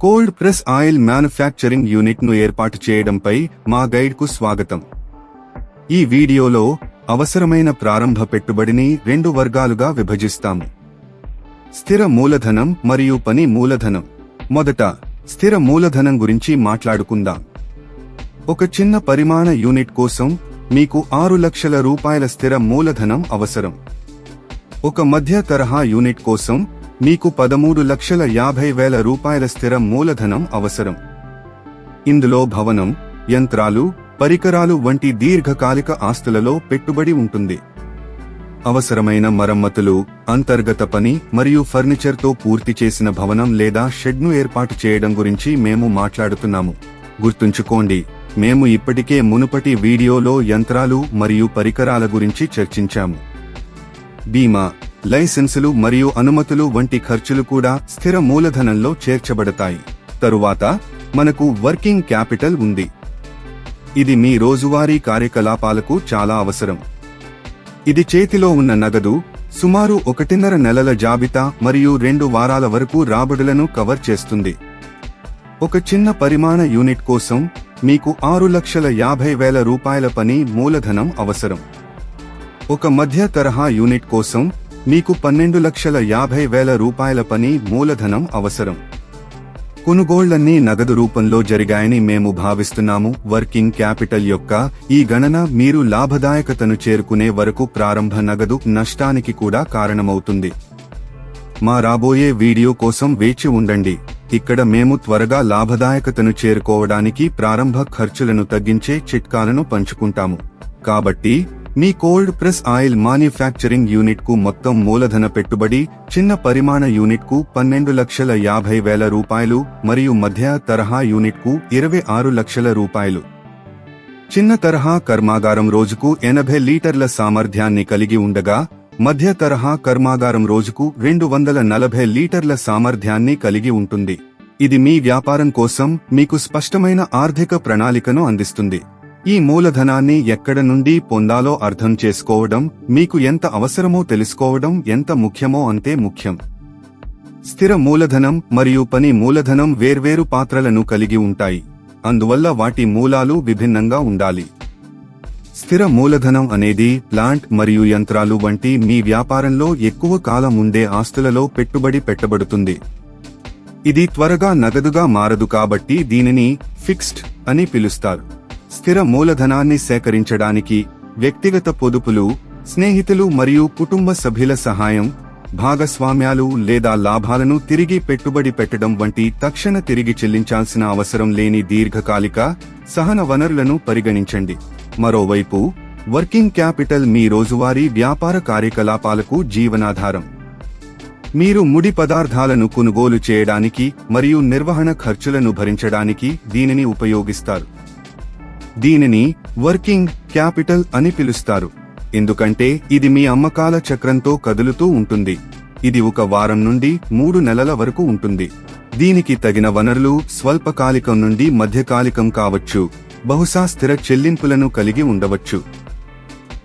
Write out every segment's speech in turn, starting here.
Cold press oil manufacturing unit ను ఏర్పాటు చేయడంపై మా గైడ్ కు స్వాగతం. ఈ వీడియోలో అవసరమైన ప్రారంభ పెట్టుబడిని 2 వర్గాలుగా విభజిస్తాము. స్థిర మూలధనం మరియు పని మూలధనం. మొదట స్థిర మూలధనం గురించి మాట్లాడుకుందాం. ఒక చిన్న పరిమాణ యూనిట్ కోసం మీకు 6 లక్షల రూపాయల స్థిర మూలధనం అవసరం. ఒక మధ్య తరహా యూనిట్ కోసం మీకు 13,50,000 రూపాయల స్థిర మూలధనం అవసరం. ఇందులో భవనం, యంత్రాలు, పరికరాలు వంటి దీర్ఘకాలిక ఆస్తులలో పెట్టుబడి ఉంటుంది. అవసరమైన మరమ్మతులు, అంతర్గత పని మరియు ఫర్నిచర్తో పూర్తి చేసిన భవనం లేదా షెడ్ను ఏర్పాటు చేయడం గురించి మేము మాట్లాడుతున్నాము. గుర్తుంచుకోండి, మేము ఇప్పటికే మునుపటి వీడియోలో యంత్రాలు మరియు పరికరాల గురించి చర్చించాము. బీమా, లైసెన్సులు మరియు అనుమతులు వంటి ఖర్చులు కూడా స్థిర మూలధనంలో చేర్చబడతాయి. తరువాత మనకు వర్కింగ్ క్యాపిటల్ ఉంది. ఇది మీ రోజువారీ కార్యకలాపాలకు చాలా అవసరం. ఇది చేతిలో ఉన్న నగదు, సుమారు 1.5 నెలల జాబితా మరియు 2 వారాల వరకు రాబడులను కవర్ చేస్తుంది. ఒక చిన్న పరిమాణ యూనిట్ కోసం మీకు 6,50,000 రూపాయల పని మూలధనం అవసరం. ఒక మధ్య తరహా యూనిట్ కోసం మీకు 12,50,000 రూపాయల పని మూలధనం అవసరం. కొనుగోళ్లన్నీ నగదు రూపంలో జరిగాయని మేము భావిస్తున్నాము. వర్కింగ్ క్యాపిటల్ యొక్క ఈ గణన మీరు లాభదాయకతను చేరుకునే వరకు ప్రారంభ నగదు నష్టానికి కూడా కారణమవుతుంది. మా రాబోయే వీడియో కోసం వేచి ఉండండి. ఇక్కడ మేము త్వరగా లాభదాయకతను చేరుకోవడానికి ప్రారంభ ఖర్చులను తగ్గించే చిట్కాలను పంచుకుంటాము. కాబట్టి మీ cold press oil manufacturing unit కు మొత్తం మూలధన పెట్టుబడి చిన్న పరిమాణ యూనిట్ కు 12,50,000 రూపాయలు మరియు మధ్య తరహా యూనిట్ కు 26 లక్షల రూపాయలు. చిన్న తరహా కర్మాగారం రోజుకు 80 లీటర్ల సామర్థ్యాన్ని కలిగి ఉండగా మధ్య తరహా కర్మాగారం రోజుకు 240 లీటర్ల సామర్థ్యాన్ని కలిగి ఉంటుంది. ఇది మీ వ్యాపారం కోసం మీకు స్పష్టమైన ఆర్థిక ప్రణాళికను అందిస్తుంది. ఈ మూలధనాన్ని ఎక్కడ నుండి పొందాలో అర్థం చేసుకోవడం, మీకు ఎంత అవసరమో తెలుసుకోవడం ఎంత ముఖ్యమో అంతే ముఖ్యం. స్థిర మూలధనం మరియు పని మూలధనం వేర్వేరు పాత్రలను కలిగి ఉంటాయి, అందువల్ల వాటి మూలాలు విభిన్నంగా ఉండాలి. స్థిర మూలధనం అనేది ప్లాంట్ మరియు యంత్రాలు వంటి మీ వ్యాపారంలో ఎక్కువ కాలం ఉండే ఆస్తులలో పెట్టుబడి పెట్టబడుతుంది. ఇది త్వరగా నగదుగా మారదు కాబట్టి దీనిని ఫిక్స్డ్ అని పిలుస్తారు. స్థిర మూలధనాన్ని సేకరించడానికి వ్యక్తిగత పొదుపులు, స్నేహితులు మరియు కుటుంబ సభ్యుల సహాయం, భాగస్వామ్యాలు లేదా లాభాలను తిరిగి పెట్టుబడి పెట్టడం వంటి తక్షణ తిరిగి చెల్లించాల్సిన అవసరం లేని దీర్ఘకాలిక సహన వనరులను పరిగణించండి. మరోవైపు వర్కింగ్ క్యాపిటల్ మీ రోజువారీ వ్యాపార కార్యకలాపాలకు జీవనాధారం. మీరు ముడి పదార్థాలను కొనుగోలు చేయడానికి మరియు నిర్వహణ ఖర్చులను భరించడానికి దీనిని ఉపయోగిస్తారు. దీనిని వర్కింగ్ క్యాపిటల్ అని పిలుస్తారు, ఎందుకంటే ఇది మీ అమ్మకాల చక్రంతో కదులుతూ ఉంటుంది. ఇది 1 వారం నుండి 3 నెలల వరకు ఉంటుంది. దీనికి తగిన వనరులు స్వల్పకాలికం నుండి మధ్యకాలికం కావచ్చు, బహుశా స్థిర చెల్లింపులను కలిగి ఉండవచ్చు.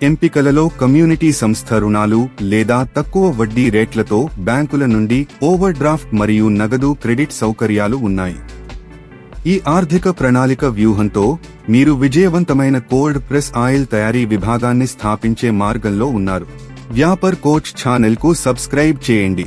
ఎంపికలలో కమ్యూనిటీ సంస్థ రుణాలు లేదా తక్కువ వడ్డీ రేట్లతో బ్యాంకుల నుండి ఓవర్ డ్రాఫ్ట్ మరియు నగదు క్రెడిట్ సౌకర్యాలు ఉన్నాయి. ఈ ఆర్థిక ప్రణాళిక వ్యూహంతో మీరు విజయవంతమైన కోల్డ్ ప్రెస్ ఆయిల్ తయారీ విభాగాన్ని స్థాపించే మార్గంలో ఉన్నారు. వ్యాపార్ కోచ్ ఛానల్ కు సబ్స్క్రైబ్ చేయండి.